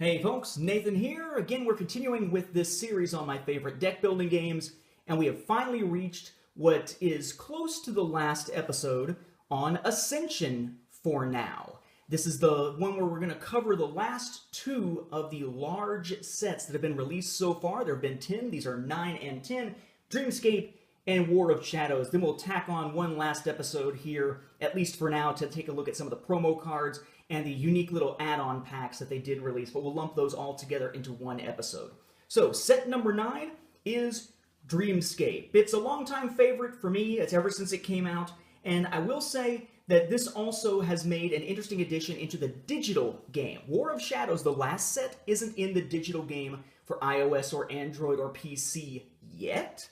Hey folks, Nathan here. Again, we're continuing with this series on my favorite deck building games, and we have finally reached what is close to the last episode on Ascension for now. This is the one where we're going to cover the last two of the large sets that have been released so far. There have been 10. These are 9 and 10. Dreamscape and War of Shadows. Then we'll tack on one last episode here, at least for now, to take a look at some of the promo cards and the unique little add-on packs that they did release, but we'll lump those all together into one episode. So, set number 9 is Dreamscape. It's a longtime favorite for me. It's ever since it came out, and I will say that this also has made an interesting addition into the digital game. War of Shadows, the last set, isn't in the digital game for iOS or Android or PC yet,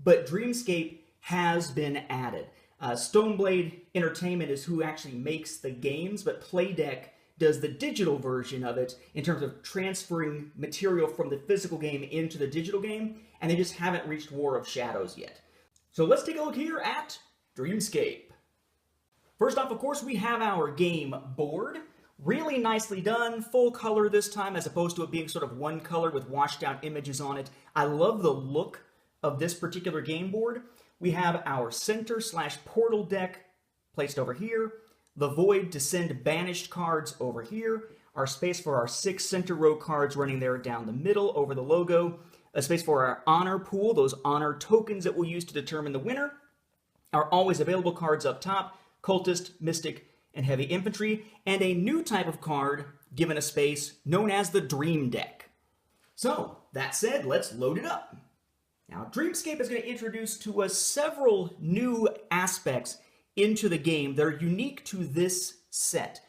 but Dreamscape has been added. Stoneblade Entertainment is who actually makes the games, but Playdeck does the digital version of it in terms of transferring material from the physical game into the digital game, and they just haven't reached War of Shadows yet. So let's take a look here at Dreamscape. First off, of course, we have our game board. Really nicely done, full color this time, as opposed to it being sort of one color with washed out images on it. I love the look of this particular game board. We have our center/portal deck placed over here, the void to send banished cards over here, our space for our 6 center row cards running there down the middle over the logo, a space for our honor pool, those honor tokens that we'll use to determine the winner, our always available cards up top, cultist, mystic, and heavy infantry, and a new type of card given a space known as the Dream Deck. So, that said, let's load it up. Now, Dreamscape is going to introduce to us several new aspects into the game that are unique to this set.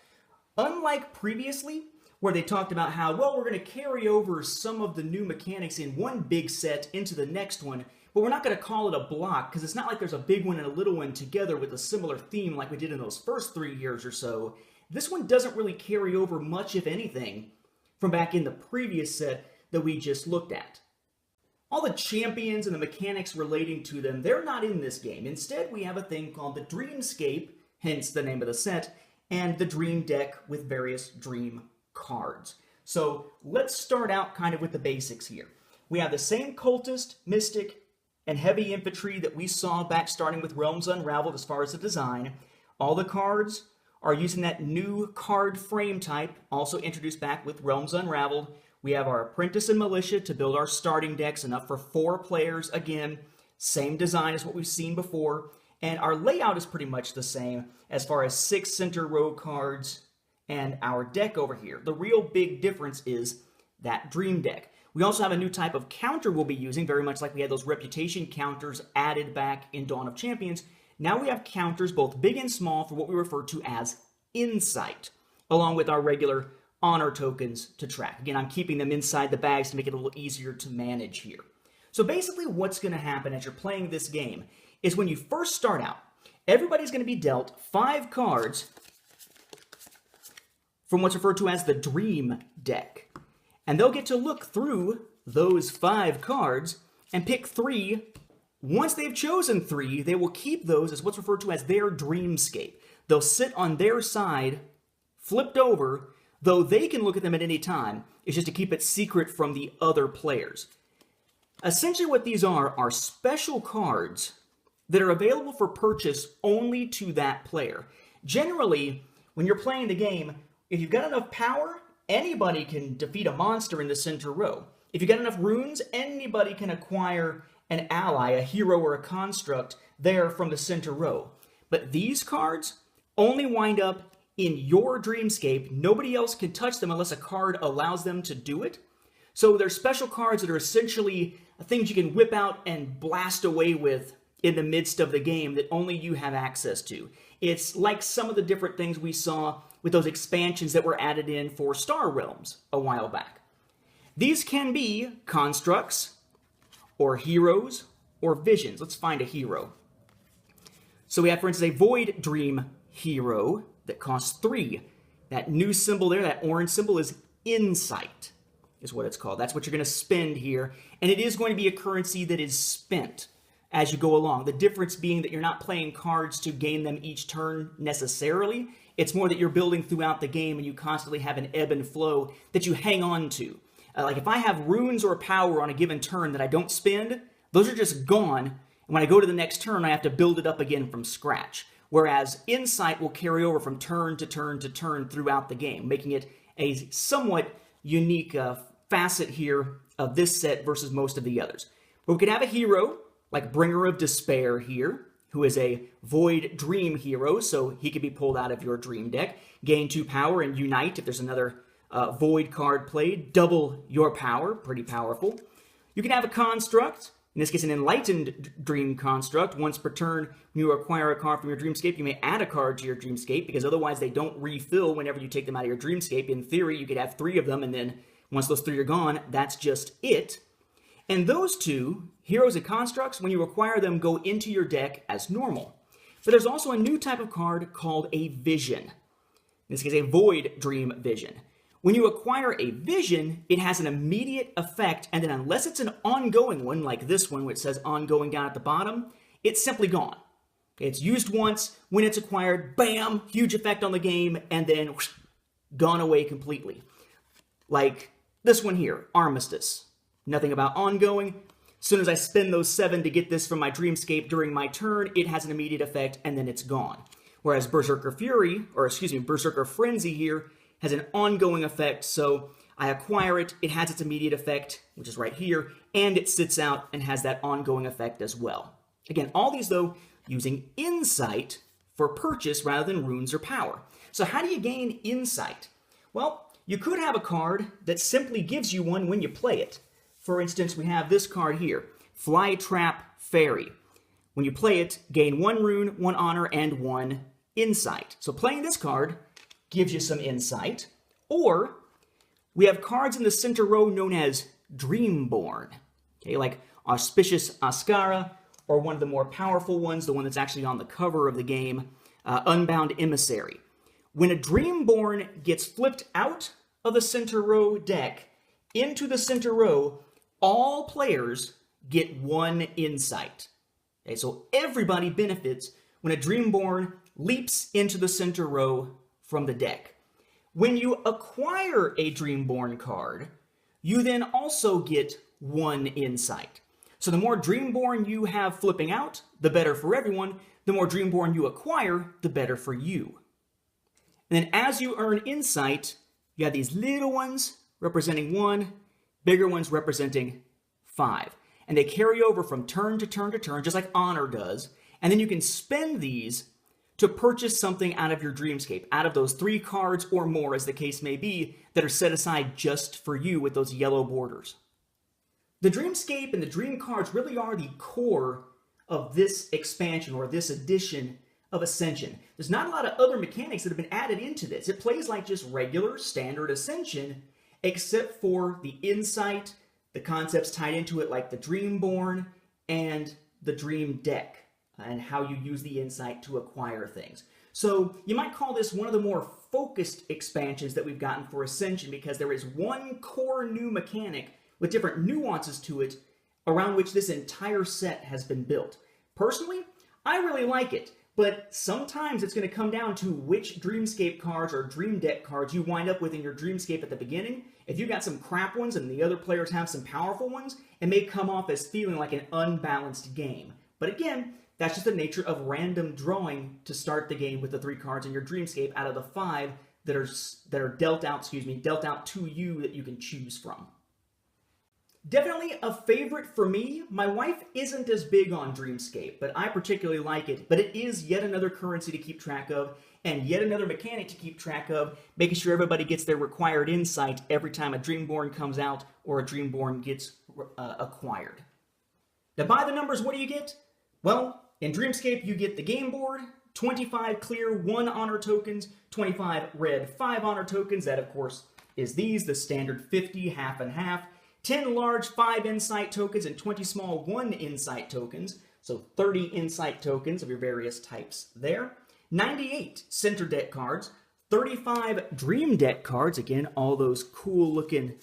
Unlike previously, where they talked about how, well, we're going to carry over some of the new mechanics in one big set into the next one, but we're not going to call it a block, because it's not like there's a big one and a little one together with a similar theme like we did in those first 3 years or so. This one doesn't really carry over much, if anything, from back in the previous set that we just looked at. All the champions and the mechanics relating to them, they're not in this game. Instead, we have a thing called the Dreamscape, hence the name of the set, and the Dream Deck with various Dream cards. So let's start out kind of with the basics here. We have the same cultist, mystic, and heavy infantry that we saw back starting with Realms Unraveled as far as the design. All the cards are using that new card frame type, also introduced back with Realms Unraveled. We have our Apprentice and Militia to build our starting decks, enough for 4 players. Again, same design as what we've seen before. And our layout is pretty much the same as far as 6 center row cards and our deck over here. The real big difference is that Dream Deck. We also have a new type of counter we'll be using, very much like we had those reputation counters added back in Dawn of Champions. Now we have counters, both big and small, for what we refer to as Insight, along with our regular honor tokens to track. Again, I'm keeping them inside the bags to make it a little easier to manage here. So basically what's going to happen as you're playing this game is when you first start out, everybody's going to be dealt 5 cards from what's referred to as the Dream Deck. And they'll get to look through those 5 cards and pick 3. Once they've chosen 3, they will keep those as what's referred to as their Dreamscape. They'll sit on their side, flipped over, though they can look at them at any time. It's just to keep it secret from the other players. Essentially what these are special cards that are available for purchase only to that player. Generally, when you're playing the game, if you've got enough power, anybody can defeat a monster in the center row. If you've got enough runes, anybody can acquire an ally, a hero or a construct there from the center row. But these cards only wind up in your Dreamscape. Nobody else can touch them unless a card allows them to do it. So they're special cards that are essentially things you can whip out and blast away with in the midst of the game that only you have access to. It's like some of the different things we saw with those expansions that were added in for Star Realms a while back. These can be constructs, or heroes, or visions. Let's find a hero. So we have, for instance, a Void Dream hero that costs 3. That new symbol there, that orange symbol, is Insight, is what it's called. That's what you're going to spend here, and it is going to be a currency that is spent as you go along. The difference being that you're not playing cards to gain them each turn necessarily. It's more that you're building throughout the game and you constantly have an ebb and flow that you hang on to. Like if I have runes or power on a given turn that I don't spend, those are just gone. And when I go to the next turn, I have to build it up again from scratch. Whereas insight will carry over from turn to turn to turn throughout the game, making it a somewhat unique facet here of this set versus most of the others. But we could have a hero like Bringer of Despair here, who is a Void Dream hero, so he could be pulled out of your Dream deck. Gain 2 power and Unite if there's another Void card played. Double your power, pretty powerful. You can have a Construct, in this case an Enlightened Dream Construct. Once per turn, when you acquire a card from your Dreamscape, you may add a card to your Dreamscape, because otherwise they don't refill whenever you take them out of your Dreamscape. In theory, you could have 3 of them, and then once those 3 are gone, that's just it. And those 2, Heroes and Constructs, when you acquire them, go into your deck as normal. But there's also a new type of card called a Vision. In this case, a Void Dream Vision. When you acquire a Vision, it has an immediate effect, and then unless it's an ongoing one, like this one, which says ongoing down at the bottom, it's simply gone. It's used once, when it's acquired, bam, huge effect on the game, and then whoosh, gone away completely. Like this one here, Armistice. Nothing about ongoing. As soon as I spend those 7 to get this from my Dreamscape during my turn, it has an immediate effect, and then it's gone. Whereas Berserker Frenzy here has an ongoing effect, so I acquire it, it has its immediate effect, which is right here, and it sits out and has that ongoing effect as well. Again, all these, though, using Insight for purchase rather than runes or power. So how do you gain Insight? Well, you could have a card that simply gives you one when you play it. For instance, we have this card here, Flytrap Fairy. When you play it, gain 1 rune, 1 honor, and 1 insight. So playing this card gives you some insight. Or we have cards in the center row known as Dreamborn. Okay, like Auspicious Ascara, or one of the more powerful ones, the one that's actually on the cover of the game, Unbound Emissary. When a Dreamborn gets flipped out of the center row deck into the center row, all players get 1 insight. Okay, so everybody benefits when a Dreamborn leaps into the center row from the deck. When you acquire a Dreamborn card, you then also get 1 insight. So the more Dreamborn you have flipping out, the better for everyone. The more Dreamborn you acquire, the better for you. And then as you earn insight, you have these little ones representing 1, bigger ones representing 5. And they carry over from turn to turn to turn, just like Honor does. And then you can spend these to purchase something out of your Dreamscape, out of those 3 cards or more, as the case may be, that are set aside just for you with those yellow borders. The Dreamscape and the Dream cards really are the core of this expansion or this edition of Ascension. There's not a lot of other mechanics that have been added into this. It plays like just regular, standard Ascension, except for the insight, the concepts tied into it like the Dreamborn and the Dream deck, and how you use the insight to acquire things. So you might call this one of the more focused expansions that we've gotten for Ascension, because there is one core new mechanic with different nuances to it around which this entire set has been built. Personally, I really like it, but sometimes it's going to come down to which Dreamscape cards or Dream deck cards you wind up with in your Dreamscape at the beginning. If you got some crap ones and the other players have some powerful ones, it may come off as feeling like an unbalanced game. But again, that's just the nature of random drawing to start the game with the 3 cards in your Dreamscape out of the 5 that are dealt out to you that you can choose from. Definitely a favorite for me. My wife isn't as big on Dreamscape, but I particularly like it. But it is yet another currency to keep track of, and yet another mechanic to keep track of, making sure everybody gets their required insight every time a Dreamborn comes out or a Dreamborn gets acquired. Now, by the numbers, what do you get? Well, in Dreamscape, you get the game board, 25 clear 1 honor tokens, 25 red 5 honor tokens. That, of course, is these, the standard 50 half and half. 10 large 5 insight tokens and 20 small 1 insight tokens. So 30 insight tokens of your various types there. 98 center deck cards. 35 dream deck cards. Again, all those cool looking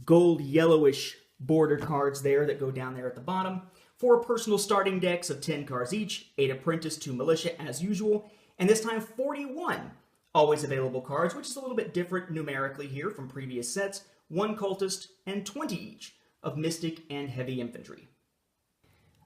gold yellowish border cards there that go down there at the bottom. 4 personal starting decks of 10 cards each. 8 apprentice, 2 militia as usual. And this time 41 always available cards, which is a little bit different numerically here from previous sets, 1 cultist and 20 each of Mystic and Heavy Infantry.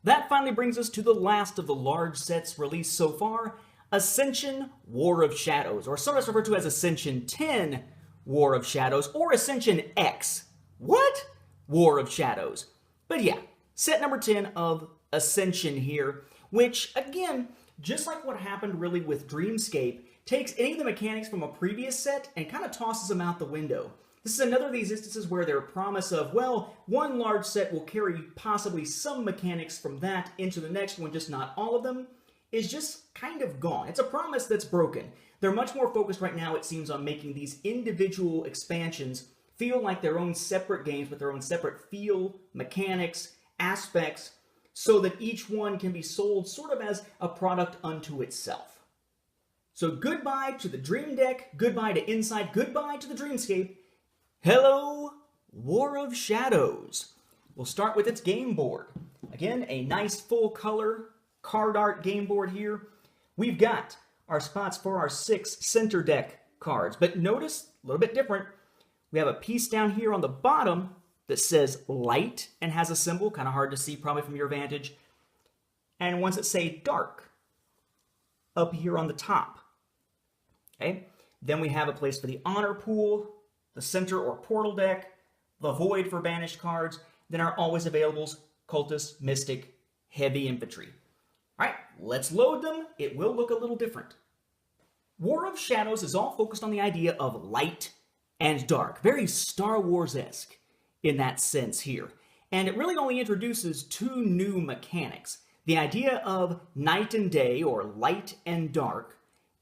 That finally brings us to the last of the large sets released so far, Ascension War of Shadows, or sometimes referred to as Ascension 10 War of Shadows, or Ascension X. What? War of Shadows. But yeah, set number 10 of Ascension here, which, again, just like what happened really with Dreamscape, takes any of the mechanics from a previous set and kind of tosses them out the window. This is another of these instances where their promise of, well, one large set will carry possibly some mechanics from that into the next one, just not all of them, is just kind of gone. It's a promise that's broken. They're much more focused right now, it seems, on making these individual expansions feel like their own separate games with their own separate feel, mechanics, aspects, so that each one can be sold sort of as a product unto itself. So goodbye to the Dream Deck, goodbye to Inside, goodbye to the Dreamscape. Hello, War of Shadows. We'll start with its game board. Again, a nice full color card art game board here. We've got our spots for our 6 center deck cards, but notice, a little bit different, we have a piece down here on the bottom that says light and has a symbol, kind of hard to see probably from your vantage, and ones that say dark up here on the top. Okay, then we have a place for the honor pool, the center or portal deck, the void for banished cards, then our always availables, cultist, mystic, heavy infantry. All right, let's load them. It will look a little different. War of Shadows is all focused on the idea of light and dark, very Star Wars-esque in that sense here. And it really only introduces 2 new mechanics. The idea of night and day, or light and dark,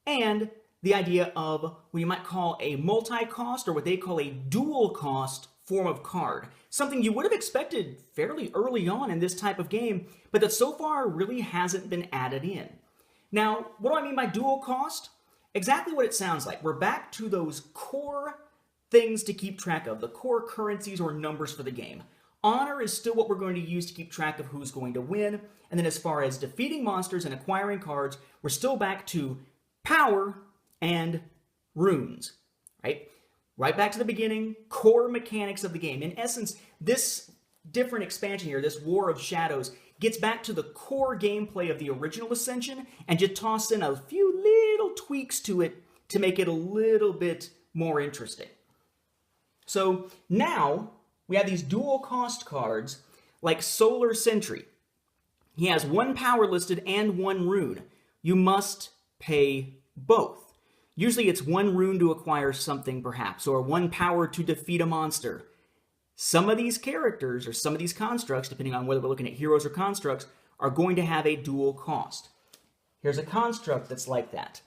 and the idea of what you might call a multi-cost, or what they call a dual-cost form of card. Something you would have expected fairly early on in this type of game, but that so far really hasn't been added in. Now, what do I mean by dual cost? Exactly what it sounds like. We're back to those core things to keep track of, the core currencies or numbers for the game. Honor is still what we're going to use to keep track of who's going to win, and then as far as defeating monsters and acquiring cards, we're still back to power and runes, right? Right back to the beginning, core mechanics of the game. In essence, this different expansion here, this War of Shadows, gets back to the core gameplay of the original Ascension and just toss in a few little tweaks to it to make it a little bit more interesting. So now we have these dual cost cards like Solar Sentry. He has 1 power listed and 1 rune. You must pay both. Usually it's 1 rune to acquire something perhaps, or 1 power to defeat a monster. Some of these characters, or some of these constructs, depending on whether we're looking at heroes or constructs, are going to have a dual cost. Here's a construct that's like that.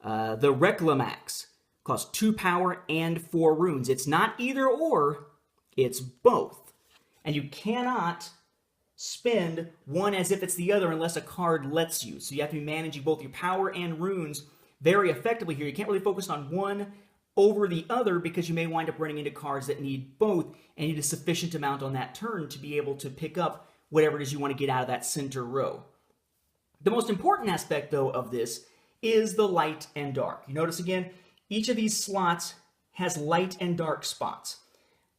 The Reclamax costs 2 power and 4 runes. It's not either or, it's both. And you cannot spend one as if it's the other unless a card lets you. So you have to be managing both your power and runes very effectively here. You can't really focus on one over the other because you may wind up running into cards that need both and need a sufficient amount on that turn to be able to pick up whatever it is you want to get out of that center row. The most important aspect, though, of this is the light and dark. You notice again, each of these slots has light and dark spots.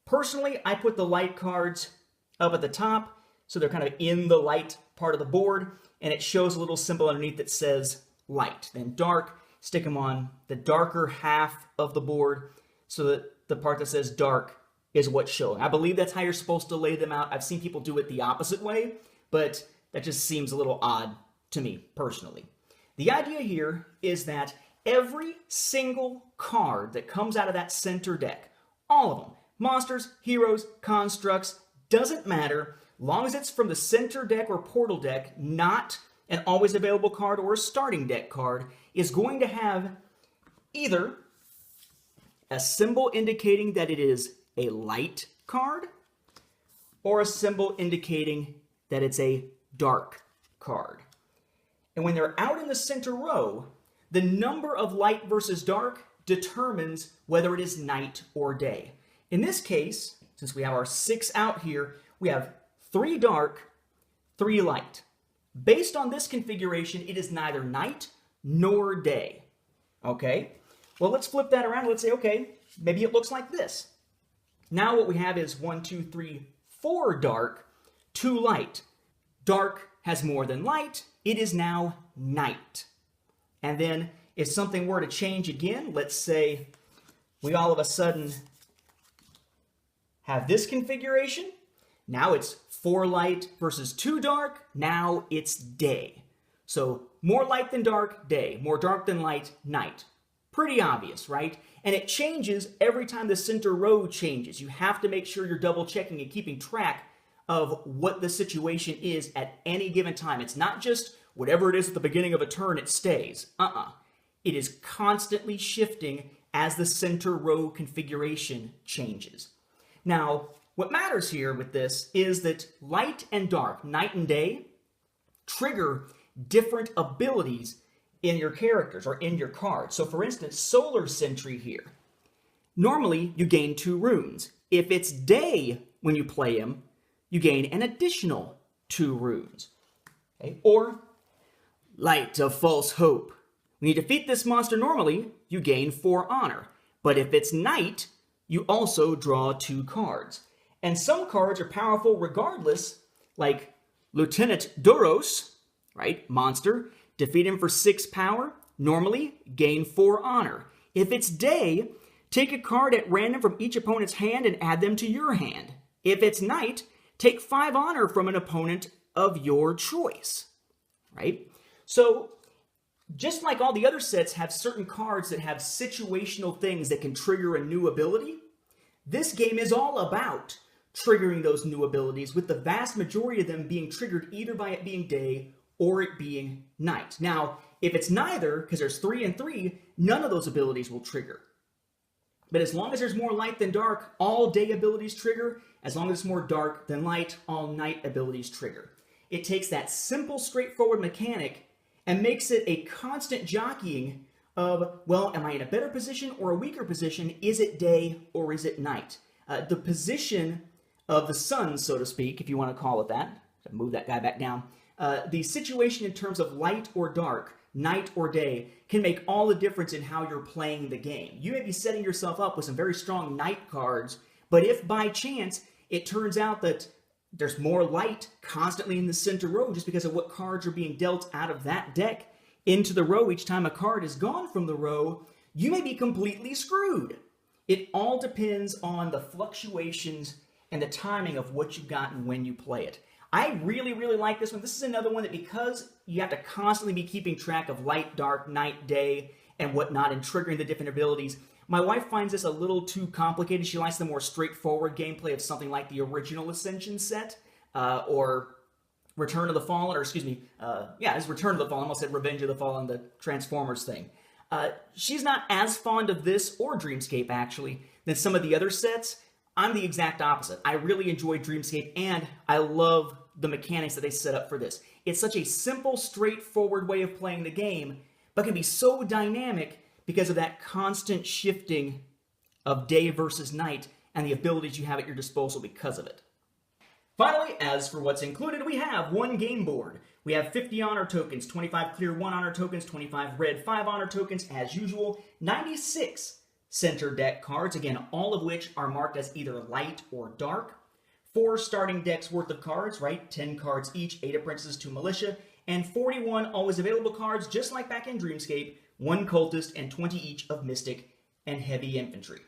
Personally, I put the light cards up at the top, so they're kind of in the light part of the board, and it shows a little symbol underneath that says light. Then dark, stick them on the darker half of the board so that the part that says dark is what's showing. I believe that's how you're supposed to lay them out. I've seen people do it the opposite way, but that just seems a little odd to me personally. The idea here is that every single card that comes out of that center deck, all of them, monsters, heroes, constructs, doesn't matter, long as it's from the center deck or portal deck, not an always available card or a starting deck card, is going to have either a symbol indicating that it is a light card or a symbol indicating that it's a dark card. And when they're out in the center row, the number of light versus dark determines whether it is night or day. In this case, since we have our 6 out here, we have 3 dark, 3 light. Based on this configuration, it is neither night nor day. Okay? Well, let's flip that around. Let's say, okay, maybe it looks like this. Now what we have is 1, 2, 3, 4 dark, 2 light. Dark has more than light. It is now night. And then if something were to change again, let's say we all of a sudden have this configuration. Now it's 4 light versus 2 dark. Now it's day. So more light than dark, day. More dark than light, night. Pretty obvious, right? And it changes every time the center row changes. You have to make sure you're double checking and keeping track of what the situation is at any given time. It's not just whatever it is at the beginning of a turn, it stays. It is constantly shifting as the center row configuration changes. Now, what matters here with this is that light and dark, night and day, trigger different abilities in your characters or in your cards. So for instance, Solar Sentry here. Normally, you gain 2 runes. If it's day when you play him, you gain an additional 2 runes. Okay? Or Light of False Hope. When you defeat this monster normally, you gain 4 honor. But if it's night, you also draw 2 cards. And some cards are powerful regardless, like Lieutenant Duros, right, monster. Defeat him for 6 power, normally gain 4 honor. If it's day, take a card at random from each opponent's hand and add them to your hand. If it's night, take 5 honor from an opponent of your choice, right? So, just like all the other sets have certain cards that have situational things that can trigger a new ability, this game is all about triggering those new abilities, with the vast majority of them being triggered either by it being day or it being night. Now, if it's neither, because there's 3 and 3, none of those abilities will trigger. But as long as there's more light than dark, all day abilities trigger. As long as it's more dark than light, all night abilities trigger. It takes that simple, straightforward mechanic and makes it a constant jockeying of, well, am I in a better position or a weaker position? Is it day or is it night? The position of the sun, so to speak, if you want to call it that. Move that guy back down. The situation in terms of light or dark, night or day, can make all the difference in how you're playing the game. You may be setting yourself up with some very strong night cards, but if by chance it turns out that there's more light constantly in the center row just because of what cards are being dealt out of that deck into the row each time a card is gone from the row, you may be completely screwed. It all depends on the fluctuations and the timing of what you've got and when you play it. I really, really like this one. This is another one that, because you have to constantly be keeping track of light, dark, night, day, and whatnot, and triggering the different abilities, my wife finds this a little too complicated. She likes the more straightforward gameplay of something like the original Ascension set, or Return of the Fallen, or excuse me, it's Return of the Fallen. I almost said Revenge of the Fallen, the Transformers thing. She's not as fond of this, or Dreamscape actually, than some of the other sets. I'm the exact opposite. I really enjoy Dreamscape, and I love the mechanics that they set up for this. It's such a simple, straightforward way of playing the game, but can be so dynamic because of that constant shifting of day versus night and the abilities you have at your disposal because of it. Finally, as for what's included, we have 1 game board. We have 50 honor tokens, 25 clear 1 honor tokens, 25 red 5 honor tokens, as usual, 96 center deck cards, again, all of which are marked as either light or dark. 4 starting decks worth of cards, right? 10 cards each, 8 apprentices, 2 militia, and 41 always available cards, just like back in Dreamscape, 1 cultist, and 20 each of mystic and heavy infantry.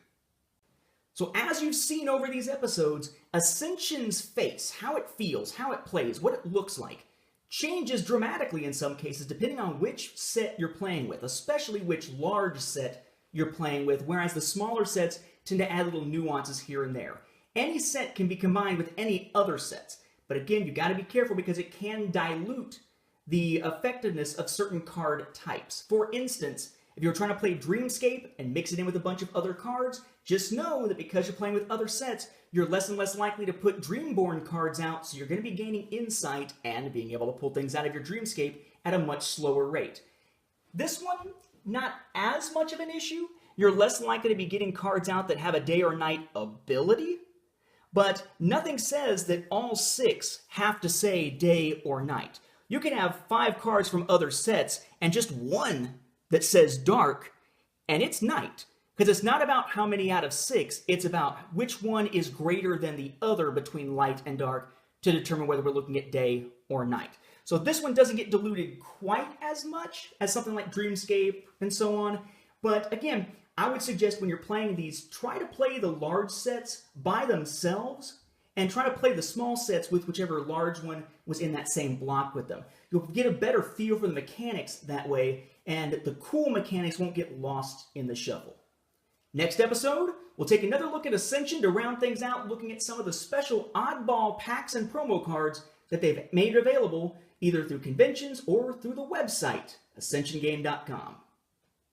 So as you've seen over these episodes, Ascension's face, how it feels, how it plays, what it looks like, changes dramatically in some cases depending on which set you're playing with, especially which large set you're playing with, whereas the smaller sets tend to add little nuances here and there. Any set can be combined with any other sets, but again, you got to be careful because it can dilute the effectiveness of certain card types. For instance, if you're trying to play Dreamscape and mix it in with a bunch of other cards, just know that because you're playing with other sets, you're less and less likely to put Dreamborn cards out, so you're going to be gaining insight and being able to pull things out of your Dreamscape at a much slower rate. This one, not as much of an issue. You're less likely to be getting cards out that have a day or night ability, but nothing says that all 6 have to say day or night. You can have 5 cards from other sets and just 1 that says dark, and it's night. Because it's not about how many out of 6, it's about which one is greater than the other between light and dark to determine whether we're looking at day or night. So this one doesn't get diluted quite as much as something like Dreamscape and so on. But again, I would suggest when you're playing these, try to play the large sets by themselves and try to play the small sets with whichever large one was in that same block with them. You'll get a better feel for the mechanics that way, and the cool mechanics won't get lost in the shuffle. Next episode, we'll take another look at Ascension to round things out, looking at some of the special oddball packs and promo cards that they've made available either through conventions or through the website, ascensiongame.com.